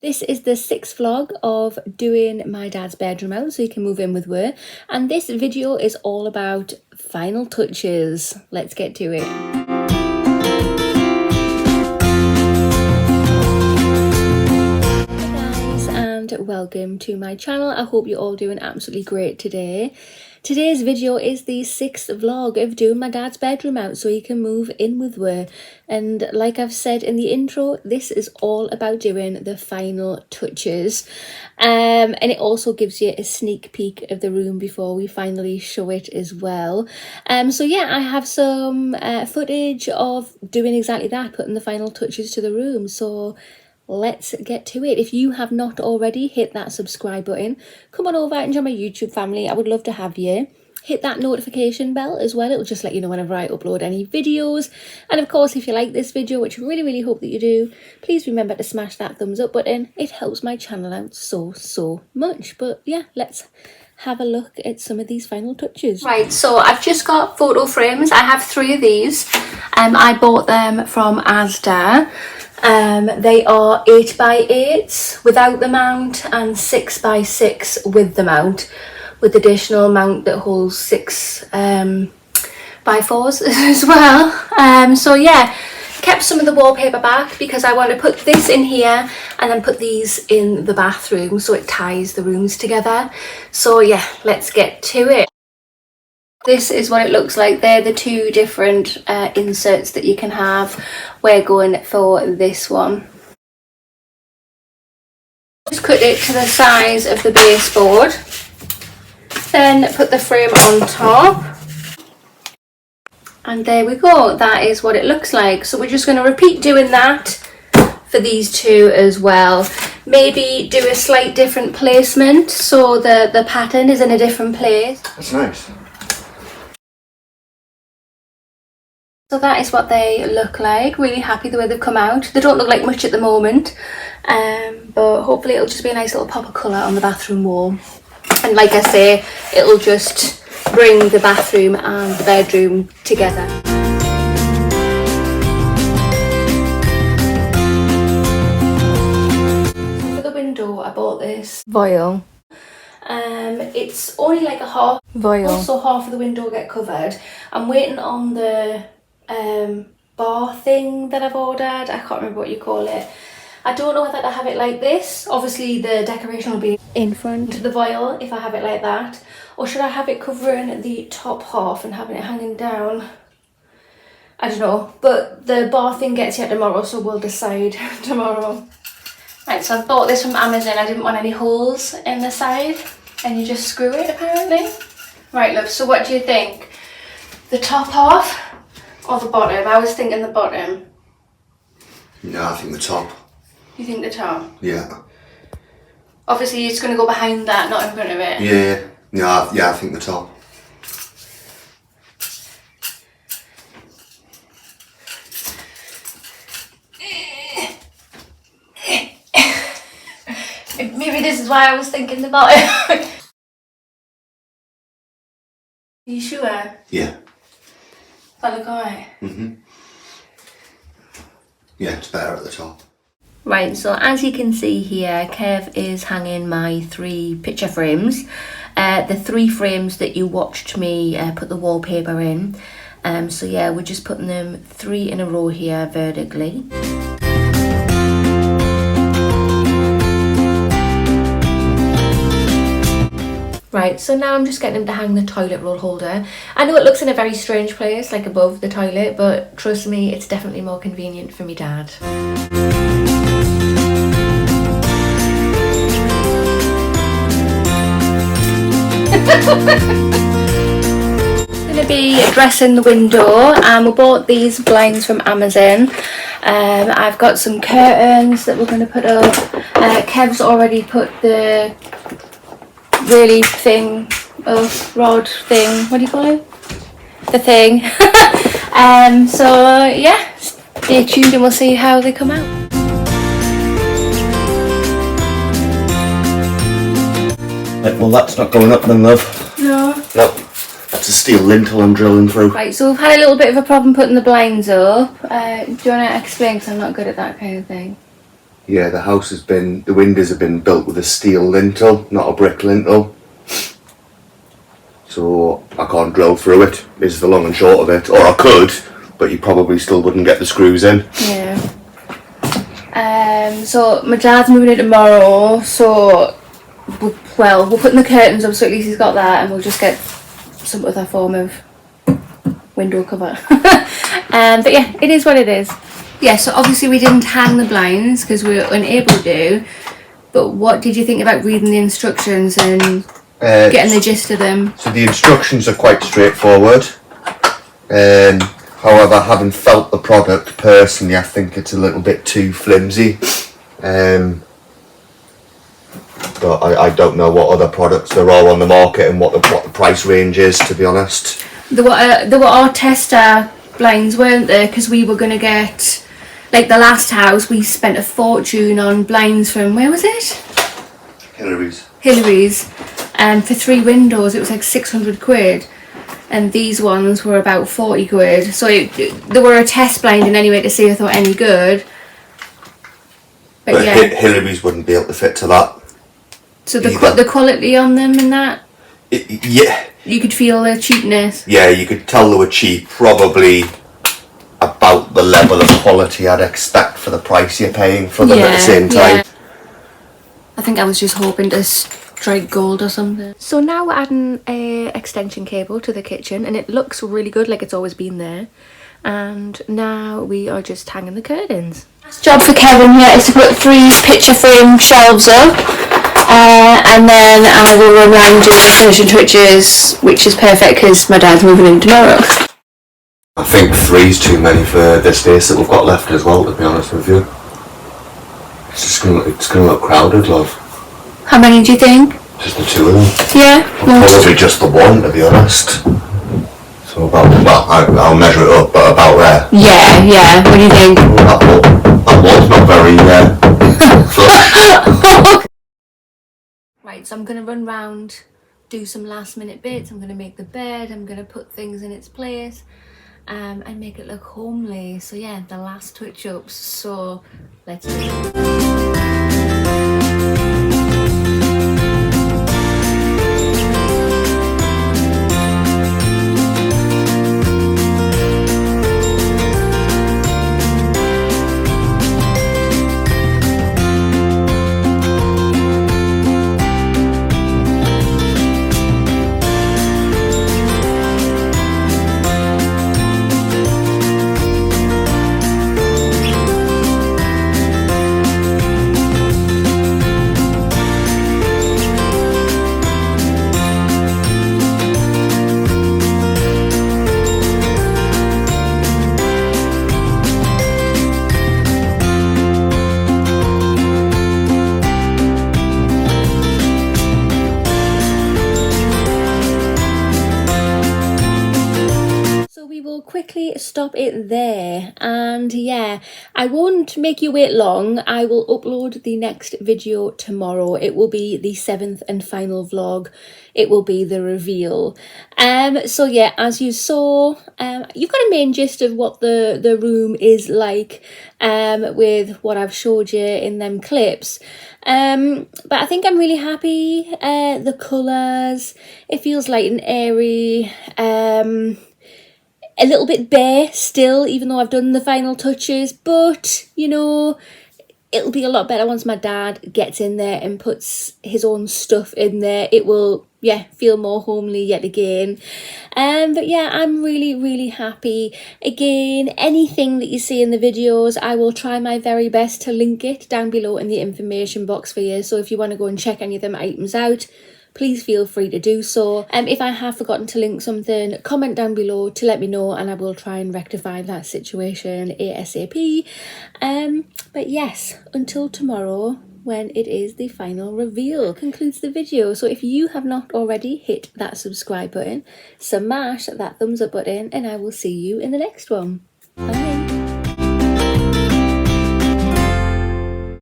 This is the 6th vlog of doing my dad's bedroom out so he can move in with her, and this video is all about final touches. Let's get to it. Welcome to my channel. I hope you're all doing absolutely great today. Today's video is the 6th vlog of doing my dad's bedroom out so he can move in with her, and like I've said in the intro, this is all about doing the final touches, and it also gives you a sneak peek of the room before we finally show it as well. So yeah, I have some footage of doing exactly that, putting the final touches to the room, so let's get to it. If you have not already, hit that subscribe button. Come on over and join my YouTube family. I would love to have you. Hit that notification bell as well. It'll just let you know whenever I upload any videos. And of course, if you like this video, which I really hope that you do, please remember to smash that thumbs up button. It helps my channel out so much. But yeah, let's have a look at some of these final touches. Right, so I've just got photo frames. I have 3 of these. I bought them from Asda. They are 8x8s without the mount and 6x6 with the mount, with additional mount that holds 6x4s as well. So yeah, kept some of the wallpaper back because I want to put this in here and then put these in the bathroom so it ties the rooms together. So yeah, let's get to it. This is what it looks like. They're the 2 different inserts that you can have. We're going for this one. Just cut it to the size of the baseboard. Then put the frame on top. And there we go. That is what it looks like. So we're just going to repeat doing that for these 2 as well. Maybe do a slight different placement so the pattern is in a different place. That's nice. So that is what they look like. Really happy the way they've come out. They don't look like much at the moment, but hopefully it'll just be a nice little pop of colour on the bathroom wall. And like I say, it'll just bring the bathroom and the bedroom together. For the window, I bought this voile. It's only like a half voile, so half of the window will get covered. I'm waiting on the bar thing that I've ordered. I can't remember what you call it. I don't know whether to have it like this. Obviously the decoration will be in front of the voile if I have it like that, or should I have it covering the top half and having it hanging down? I don't know, but the bar thing gets here tomorrow, so we'll decide tomorrow. Right, so I bought this from Amazon. I didn't want any holes in the side, and you just screw it apparently. Right, love, so what do you think? The top half or the bottom? I was thinking the bottom. No, I think the top. You think the top? Yeah. Obviously it's going to go behind that, not in front of it. Yeah, I think the top. Maybe this is why I was thinking the bottom. Are you sure? Yeah. That look alright? Yeah, it's better at the top. Right, so as you can see here, Kev is hanging my 3 picture frames. The 3 frames that you watched me put the wallpaper in. So yeah, we're just putting them 3 in a row here vertically. Right, so now I'm just getting him to hang the toilet roll holder. I know it looks in a very strange place, like above the toilet, but trust me, it's definitely more convenient for me dad. Gonna be dressing the window, and we bought these blinds from Amazon. I've got some curtains that we're going to put up. Kev's already put the really thing, rod thing, what do you call it? The thing. So yeah, stay tuned and we'll see how they come out. Well, that's not going up then, love. No. Nope. That's a steel lintel I'm drilling through. Right, so we've had a little bit of a problem putting the blinds up. Do you want to explain, because I'm not good at that kind of thing? Yeah, the house has been, the windows have been built with a steel lintel, not a brick lintel. So I can't drill through it, is the long and short of it. Or I could, but you probably still wouldn't get the screws in. Yeah. So my dad's moving in tomorrow, so we're putting the curtains up so at least he's got that, and we'll just get some other form of window cover. But yeah, it is what it is. Yeah, so obviously we didn't hang the blinds because we were unable to, but what did you think about reading the instructions and getting the gist of them? So the instructions are quite straightforward. However, having felt the product personally, I think it's a little bit too flimsy. But I don't know what other products there are on the market and what the price range is, to be honest. There were our tester blinds, weren't there? Because we were going to get, like the last house, we spent a fortune on blinds from, where was it? Hillary's. And for 3 windows, it was like 600 quid. And these ones were about 40 quid. So they were a test blind in any way to see if they were any good. But yeah. Hillary's wouldn't be able to fit to that. So the quality on them and that? Yeah. You could feel the cheapness. Yeah, you could tell they were cheap. Probably about the level of quality I'd expect for the price you're paying for them at the same time. Yeah. I think I was just hoping to strike gold or something. So now we're adding a extension cable to the kitchen, and it looks really good, like it's always been there. And now we are just hanging the curtains. Last job for Kevin here is to put 3 picture frame shelves up, and then I will run around doing the finishing touches, which is perfect because my dad's moving in tomorrow. I think 3's too many for the space that we've got left as well, to be honest with you. It's gonna look crowded, love. How many do you think? Just the 2 of them. Yeah. Probably just the 1, to be honest. So I'll measure it up, but about there. Yeah. What do you think? That wall's not very flush. Right, so I'm going to run round, do some last minute bits. I'm going to make the bed, I'm going to put things in its place, and make it look homely. So yeah, the last touch ups. So let's do it. Quickly stop it there, and yeah, I won't make you wait long. I will upload the next video tomorrow. It will be the 7th and final vlog. It will be the reveal. So yeah, as you saw, you've got a main gist of what the room is like, with what I've showed you in them clips. But I think I'm really happy. The colours, it feels light and airy. A little bit bare still, even though I've done the final touches, but you know, it'll be a lot better once my dad gets in there and puts his own stuff in there. It will, yeah, feel more homely yet again. But yeah, I'm really happy. Again, anything that you see in the videos, I will try my very best to link it down below in the information box for you. So if you want to go and check any of them items out, please feel free to do so. If I have forgotten to link something, comment down below to let me know, and I will try and rectify that situation ASAP. But yes, until tomorrow, when it is the final reveal, concludes the video. So if you have not already, hit that subscribe button, smash that thumbs up button, and I will see you in the next one.